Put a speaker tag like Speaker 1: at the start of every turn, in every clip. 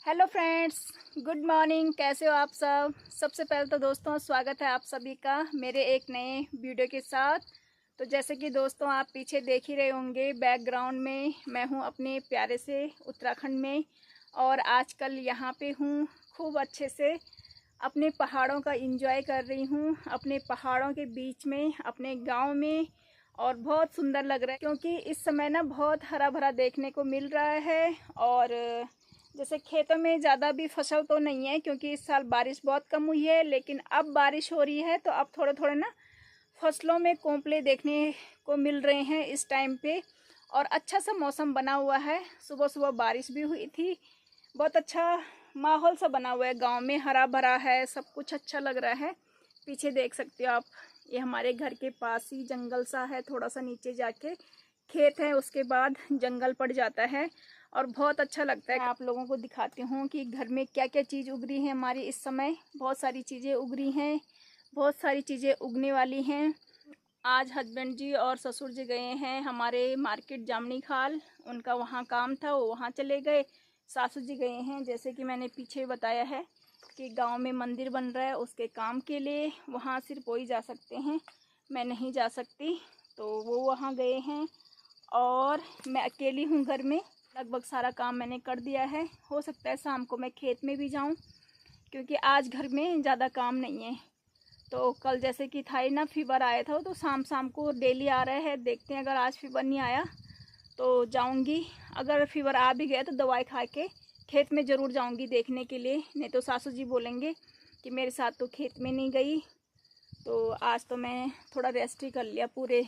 Speaker 1: Hello friends, good morning. कैसे हो आप सब? सबसे पहले तो दोस्तों स्वागत है आप सभी का मेरे एक नए वीडियो के साथ। तो जैसे कि दोस्तों आप पीछे देख ही रहे होंगे बैकग्राउंड में, मैं हूं अपने प्यारे से उत्तराखंड में और आजकल यहां पे हूं खूब अच्छे से अपने पहाड़ों का एंजॉय कर रही हूं, अपने पहाड़ों के बीच में अपने गाँव में। और बहुत सुंदर लग रहा है क्योंकि इस समय ना बहुत हरा भरा देखने को मिल रहा है। और जैसे खेतों में ज़्यादा भी फसल तो नहीं है क्योंकि इस साल बारिश बहुत कम हुई है, लेकिन अब बारिश हो रही है तो अब थोड़े थोड़े ना फसलों में कोंपले देखने को मिल रहे हैं इस टाइम पे। और अच्छा सा मौसम बना हुआ है, सुबह सुबह बारिश भी हुई थी। बहुत अच्छा माहौल सा बना हुआ है, गांव में हरा भरा है, सब कुछ अच्छा लग रहा है। पीछे देख सकते हो आप, ये हमारे घर के पास ही जंगल सा है, थोड़ा सा नीचे जाके खेत है, उसके बाद जंगल पड़ जाता है और बहुत अच्छा लगता है। आप लोगों को दिखाती हूँ कि घर में क्या क्या चीज़ उग रही है हमारी इस समय। बहुत सारी चीज़ें उग रही हैं, बहुत सारी चीज़ें उगने वाली हैं। आज हस्बैंड जी और ससुर जी गए हैं हमारे मार्केट जामनी खाल, उनका वहाँ काम था, वो वहाँ चले गए। सासू जी गए हैं, जैसे कि मैंने पीछे बताया है कि गांव में मंदिर बन रहा है, उसके काम के लिए वहाँ सिर्फ वही जा सकते हैं, मैं नहीं जा सकती। तो वो वहाँ गए हैं और मैं अकेली हूँ घर में। लगभग सारा काम मैंने कर दिया है। हो सकता है शाम को मैं खेत में भी जाऊँ क्योंकि आज घर में ज़्यादा काम नहीं है। तो कल जैसे कि था ही ना, फीवर आया था, तो शाम शाम को डेली आ रहा है। देखते हैं, अगर आज फीवर नहीं आया तो जाऊंगी। अगर फीवर आ भी गया तो दवाई खा के खेत में ज़रूर जाऊंगी देखने के लिए, नहीं तो सासू जी बोलेंगे कि मेरे साथ तो खेत में नहीं गई। तो आज तो मैं थोड़ा रेस्ट ही कर लिया, पूरे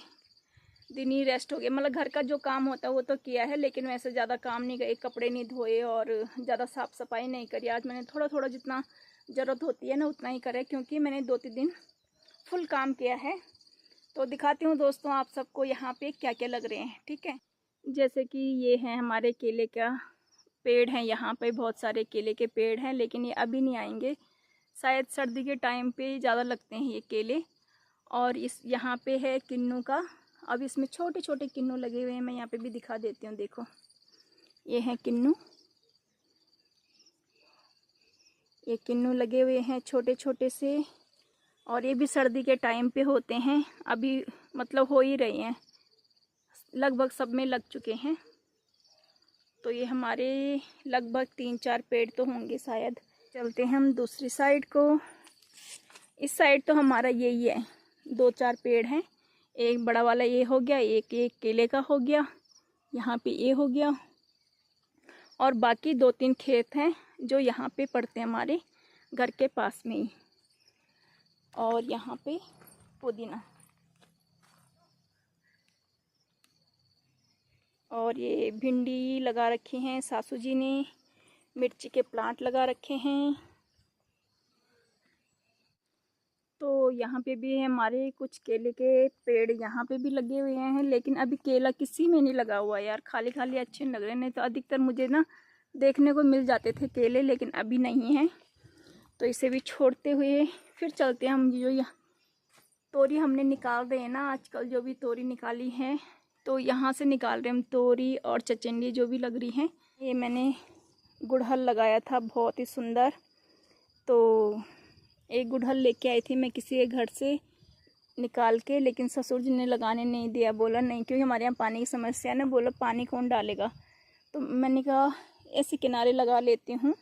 Speaker 1: दिन ही रेस्ट हो गया। मतलब घर का जो काम होता है वो तो किया है, लेकिन वैसे ज़्यादा काम नहीं गए, कपड़े नहीं धोए और ज़्यादा साफ़ सफाई नहीं करी। आज मैंने थोड़ा थोड़ा जितना ज़रूरत होती है ना उतना ही करे, क्योंकि मैंने 2-3 दिन फुल काम किया है। तो दिखाती हूँ दोस्तों आप सबको यहाँ पे क्या क्या लग रहे हैं, ठीक है। जैसे कि ये है हमारे केले का पेड़ है, यहाँ पे बहुत सारे केले के पेड़ हैं, लेकिन ये अभी नहीं आएंगे, शायद सर्दी के टाइम पे ज़्यादा लगते हैं ये केले। और इस यहाँ पे है किन्नू का, अब इसमें छोटे छोटे किन्नू लगे हुए हैं। मैं यहाँ पे भी दिखा देती हूँ, देखो ये हैं किन्नू, ये किन्नू लगे हुए हैं छोटे छोटे से। और ये भी सर्दी के टाइम पे होते हैं, अभी मतलब हो ही रहे हैं, लगभग सब में लग चुके हैं। तो ये हमारे लगभग 3-4 पेड़ तो होंगे शायद। चलते हैं हम दूसरी साइड को। इस साइड तो हमारा यही है, 2-4 पेड़ हैं। एक बड़ा वाला ये हो गया, एक केले का हो गया, यहाँ पे ये हो गया, और बाकी 2-3 खेत हैं जो यहाँ पे पड़ते हैं हमारे घर के पास में ही। और यहाँ पे पुदीना, और ये भिंडी लगा रखी हैं सासू जी ने, मिर्ची के प्लांट लगा रखे हैं। तो यहाँ पे भी हमारे कुछ केले के पेड़ यहाँ पे भी लगे हुए हैं, लेकिन अभी केला किसी में नहीं लगा हुआ यार, खाली खाली अच्छे नहीं लग रहे। नहीं तो अधिकतर मुझे ना देखने को मिल जाते थे केले, लेकिन अभी नहीं है। तो इसे भी छोड़ते हुए फिर चलते हैं हम। जो यहाँ तोरी हमने निकाल रहे हैं ना आजकल, जो भी तोरी निकाली है तो यहाँ से निकाल रहे हैं हम तोरी और चचंडी जो भी लग रही हैं। ये मैंने गुड़हल लगाया था, बहुत ही सुंदर। तो एक गुड़हल लेके आई थी मैं किसी के घर से निकाल के, लेकिन ससुर जी ने लगाने नहीं दिया, बोला नहीं, क्योंकि हमारे यहाँ पानी की समस्या है ना, बोला पानी कौन डालेगा। तो मैंने कहा ऐसे किनारे लगा लेती हूँ।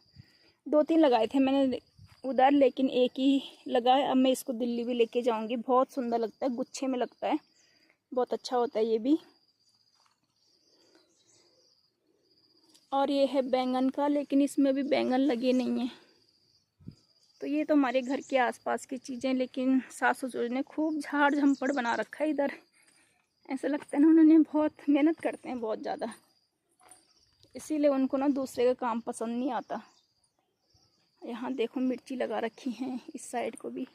Speaker 1: 2-3 लगाए थे मैंने उधर, लेकिन एक ही लगा है। अब मैं इसको दिल्ली भी लेके जाऊँगी, बहुत सुंदर लगता है, गुच्छे में लगता है, बहुत अच्छा होता है ये भी। और ये है बैंगन का, लेकिन इसमें भी बैंगन लगे नहीं हैं। तो ये तो हमारे घर के आसपास की चीज़ें, लेकिन सास ससुर ने खूब झाड़ झंपड़ बना रखा है इधर। ऐसा लगता है ना उन्होंने बहुत मेहनत करते हैं बहुत ज़्यादा, इसीलिए उनको ना दूसरे का काम पसंद नहीं आता। यहाँ देखो मिर्ची लगा रखी हैं इस साइड को भी।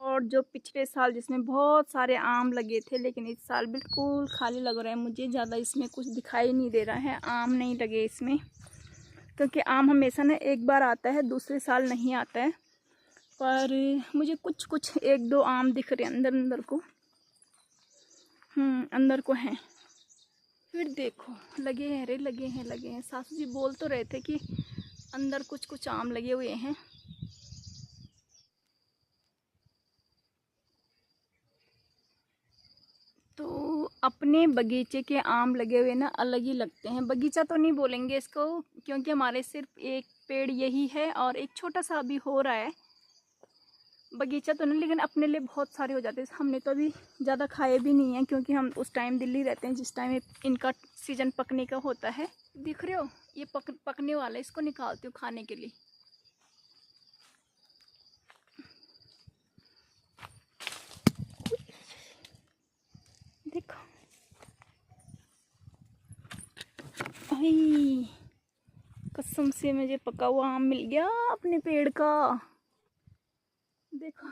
Speaker 1: और जो पिछले साल जिसमें बहुत सारे आम लगे थे, लेकिन इस साल बिल्कुल खाली लग रहा है मुझे, ज़्यादा इसमें कुछ दिखाई नहीं दे रहा है, आम नहीं लगे इसमें। क्योंकि आम हमेशा ना एक बार आता है, दूसरे साल नहीं आता है। पर मुझे कुछ कुछ 1-2 आम दिख रहे हैं अंदर अंदर को, अंदर को हैं। फिर देखो लगे हैं रे, लगे हैं लगे हैं। सासू जी बोल तो रहे थे कि अंदर कुछ कुछ आम लगे हुए हैं। तो अपने बगीचे के आम लगे हुए ना अलग ही लगते हैं। बगीचा तो नहीं बोलेंगे इसको, क्योंकि हमारे सिर्फ एक पेड़ यही है और एक छोटा सा अभी हो रहा है। बगीचा तो नहीं, लेकिन अपने लिए बहुत सारे हो जाते हैं। हमने तो अभी ज़्यादा खाए भी नहीं हैं, क्योंकि हम उस टाइम दिल्ली रहते हैं जिस टाइम इनका सीजन पकने का होता है। दिख रहे हो, ये पकने वाला है, इसको निकालती हूँ खाने के लिए। देखो भाई, कसम से मुझे पका हुआ आम मिल गया अपने पेड़ का। देखो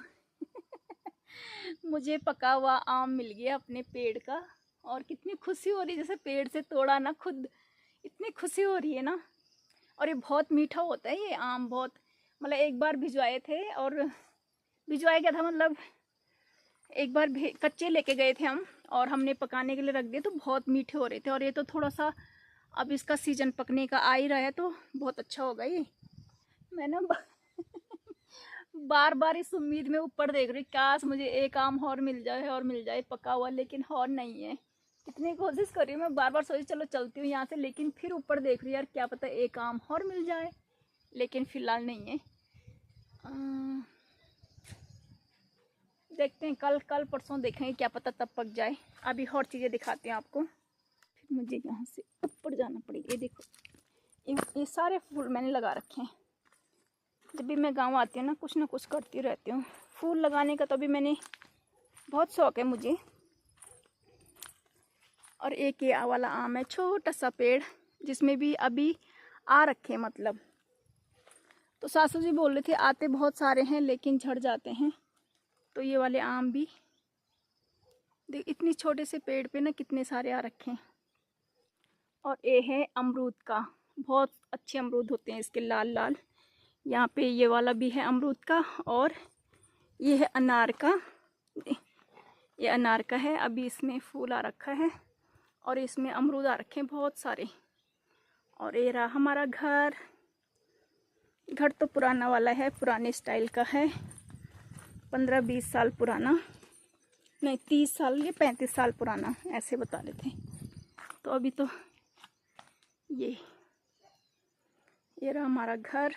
Speaker 1: मुझे पका हुआ आम मिल गया अपने पेड़ का, और कितनी खुशी हो रही है, जैसे पेड़ से तोड़ा ना खुद, इतनी खुशी हो रही है ना। और ये बहुत मीठा होता है ये आम, बहुत मतलब एक बार भिजवाए थे, और भिजवाया क्या था मतलब एक बार कच्चे लेके गए थे हम, और हमने पकाने के लिए रख दिए तो बहुत मीठे हो रहे थे। और ये तो थोड़ा सा अब इसका सीजन पकने का आ ही रहा है, तो बहुत अच्छा होगा ये। मैं ना बार बार इस उम्मीद में ऊपर देख रही, काश मुझे एक आम और मिल जाए पका हुआ, लेकिन और नहीं है। कितनी कोशिश कर रही हूँ मैं, बार बार सोची चलो चलती हूँ यहाँ से, लेकिन फिर ऊपर देख रही यार क्या पता एक आम और मिल जाए, लेकिन फिलहाल नहीं है। देखते हैं, कल परसों देखेंगे, क्या पता तब पक जाए। अभी और चीज़ें दिखाते हैं आपको। फिर मुझे यहाँ से ऊपर जाना पड़ेगा। ये देखो, ये सारे फूल मैंने लगा रखे हैं। जब भी मैं गांव आती हूँ ना कुछ करती रहती हूँ। फूल लगाने का तो अभी मैंने बहुत शौक़ है मुझे। और एक ये वाला आम है, छोटा सा पेड़, जिसमें भी अभी आ रखे मतलब। तो सासू जी बोल रहे थे आते बहुत सारे हैं लेकिन झड़ जाते हैं। तो ये वाले आम भी देख, इतनी छोटे से पेड़ पे ना कितने सारे आ रखे हैं। और ये है अमरूद का, बहुत अच्छे अमरूद होते हैं इसके, लाल लाल। यहाँ पे ये वाला भी है अमरूद का, और ये है अनार का। ये अनार का है, अभी इसमें फूल आ रखा है, और इसमें अमरूद आ रखे हैं बहुत सारे। और ये रहा हमारा घर। घर तो पुराना वाला है, पुराने स्टाइल का है, 15-20 साल पुराना, नहीं 30 साल या 35 साल पुराना ऐसे बता रहे थे। तो अभी तो ये रहा हमारा घर।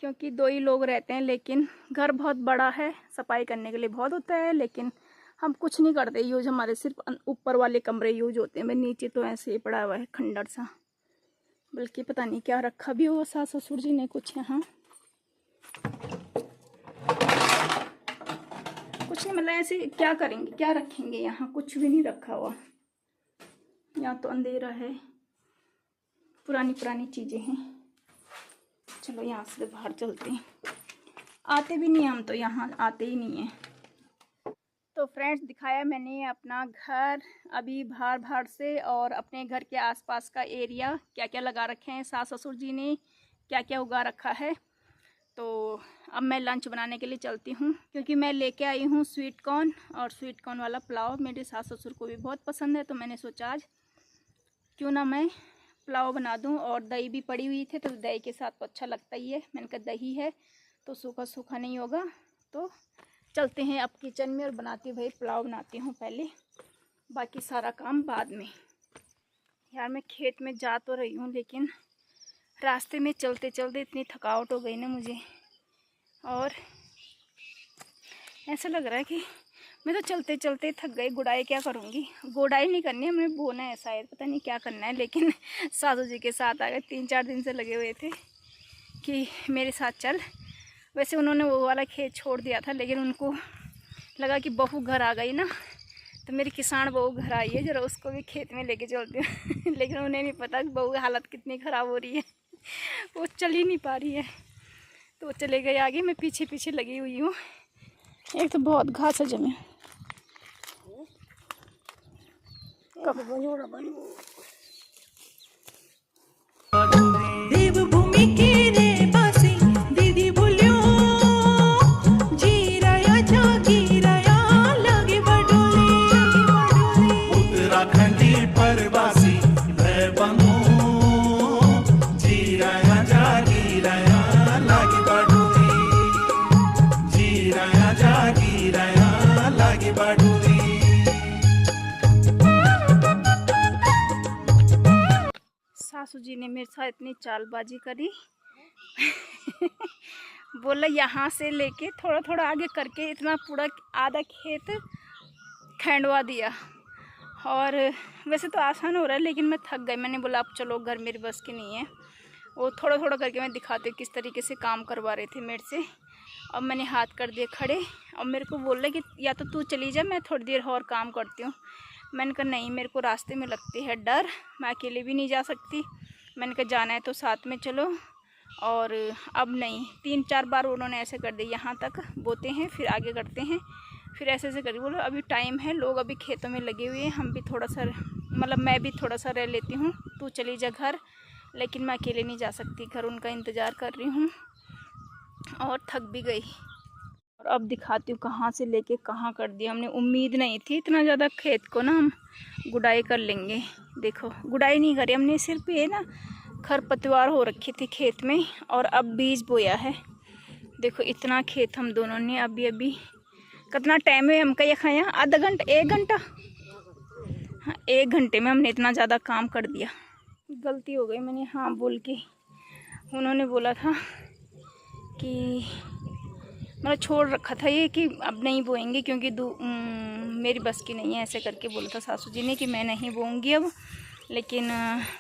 Speaker 1: क्योंकि 2 ही लोग रहते हैं, लेकिन घर बहुत बड़ा है, सफाई करने के लिए बहुत होता है, लेकिन हम कुछ नहीं करते यूज। हमारे सिर्फ ऊपर वाले कमरे यूज होते हैं। मैं नीचे तो ऐसे ही पड़ा हुआ है खंडर सा, बल्कि पता नहीं क्या रखा भी हो सास ससुर जी ने कुछ यहाँ। कुछ नहीं, मतलब ऐसे क्या करेंगे, क्या रखेंगे यहाँ, कुछ भी नहीं रखा हुआ। यहाँ तो अंधेरा है, पुरानी चीज़ें हैं। चलो यहाँ से बाहर चलते हैं। आते भी नहीं हम तो, यहाँ आते ही नहीं हैं। तो फ्रेंड्स, दिखाया मैंने अपना घर अभी बाहर से, और अपने घर के आसपास का एरिया क्या क्या लगा रखे हैं, सास ससुर जी ने क्या क्या उगा रखा है। तो अब मैं लंच बनाने के लिए चलती हूँ, क्योंकि मैं लेके आई हूँ स्वीट कॉर्न, और स्वीट कॉर्न वाला पुलाव मेरे सास ससुर को भी बहुत पसंद है। तो मैंने सोचा आज क्यों ना मैं पुलाव बना दूं। और दही भी पड़ी हुई थी, तो दही के साथ तो अच्छा लगता ही है। मैंने कहा दही है तो सूखा सूखा नहीं होगा। तो चलते हैं अब किचन में और बनाती हूँ भाई, पुलाव बनाती हूँ पहले, बाकी सारा काम बाद में। यार मैं खेत में जा तो रही हूँ, लेकिन रास्ते में चलते चलते इतनी थकावट हो गई ना मुझे, और ऐसा लग रहा है कि मैं तो चलते चलते थक गई। गुड़ाई क्या करूँगी, गुड़ाई नहीं करनी है, हमें बोना है शायद, पता नहीं क्या करना है। लेकिन सासू जी के साथ आ गए, 3-4 दिन से लगे हुए थे कि मेरे साथ चल। वैसे उन्होंने वो वाला खेत छोड़ दिया था, लेकिन उनको लगा कि बहू घर आ गई ना, तो मेरी किसान बहू घर आई है, जरा उसको भी खेत में लेके चलती हूँ। लेकिन उन्हें नहीं पता कि बहू की हालत कितनी ख़राब हो रही है, वो चल ही नहीं पा रही है। तो वो चले गए आगे, मैं पीछे पीछे लगी हुई हूँ। एक तो बहुत घास है जमे।
Speaker 2: देवभूमि के रे बासी दीदी बोलियो जी राया जा गिराया लगे बडोले
Speaker 1: सासू जी ने मेरे साथ इतनी चालबाजी करी। बोला यहाँ से लेके थोड़ा थोड़ा आगे करके इतना पूरा आधा खेत खैंडवा दिया। और वैसे तो आसान हो रहा है, लेकिन मैं थक गई। मैंने बोला अब चलो, घर मेरी बस की नहीं है। वो थोड़ा थोड़ा करके मैं दिखाती हूँ किस तरीके से काम करवा रहे थे मेरे से। अब मैंने हाथ कर दिए खड़े। अब मेरे को बोल रहे कि या तो तू चली जा, मैं थोड़ी देर और काम करती हूँ। मैंने कहा नहीं, मेरे को रास्ते में लगती है डर, मैं अकेले भी नहीं जा सकती। मैंने कहा जाना है तो साथ में चलो। और अब नहीं, 3-4 बार उन्होंने ऐसे कर दिया, यहाँ तक बोते हैं फिर आगे करते हैं, फिर ऐसे ऐसे करिए। बोलो अभी टाइम है, लोग अभी खेतों में लगे हुए हैं, हम भी थोड़ा सा मतलब मैं भी थोड़ा सा रह लेती हूँ, तू चली जा घर। लेकिन मैं अकेले नहीं जा सकती, घर उनका इंतज़ार कर रही हूँ और थक भी गई। और अब दिखाती हूँ कहाँ से लेके कहाँ कर दिया हमने। उम्मीद नहीं थी इतना ज़्यादा खेत को ना हम गुड़ाई कर लेंगे। देखो गुड़ाई नहीं करी हमने, सिर्फ ये ना खरपतवार हो रखी थी खेत में, और अब बीज बोया है। देखो इतना खेत हम दोनों ने अभी अभी, कितना टाइम है हमका ये खाया, आधा घंटा 1 घंटा, हाँ 1 घंटे में हमने इतना ज़्यादा काम कर दिया। गलती हो गई, मैंने हाँ बोल के, उन्होंने बोला था कि मतलब छोड़ रखा था ये कि अब नहीं बोएंगे क्योंकि मेरी बस की नहीं है, ऐसे करके बोला था सासू जी ने कि मैं नहीं बोऊंगी अब। लेकिन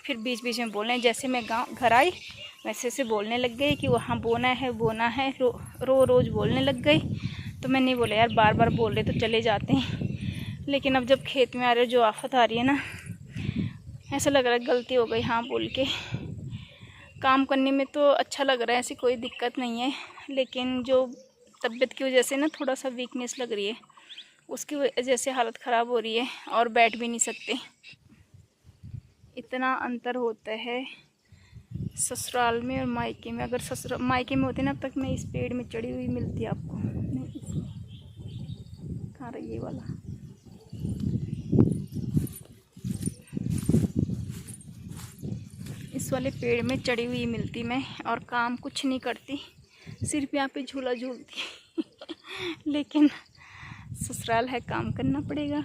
Speaker 1: फिर बीच बीच में बोलने, जैसे मैं घर आई वैसे से बोलने लग गई कि वहाँ बोना है रोज़ बोलने लग गई। तो मैं नहीं बोला यार, बार बार बोल रहे तो चले जाते हैं। लेकिन अब जब खेत में आ रहे जो आफत आ रही है ना, ऐसा लग रहा है गलती हो गई हाँ बोल के। काम करने में तो अच्छा लग रहा है, ऐसी कोई दिक्कत नहीं है, लेकिन जो तबीयत की वजह से ना थोड़ा सा वीकनेस लग रही है, उसकी वजह से हालत ख़राब हो रही है और बैठ भी नहीं सकते। इतना अंतर होता है ससुराल में और मायके में। अगर मायके में होते ना, अब तक मैं इस पेड़ में चढ़ी हुई मिलती आपको। नहीं इसमें कहाँ रही ये वाला, इस वाले पेड़ में चढ़ी हुई मिलती मैं, और काम कुछ नहीं करती, सिर्फ यहाँ पे झूला झूलती। लेकिन ससुराल है, काम करना पड़ेगा।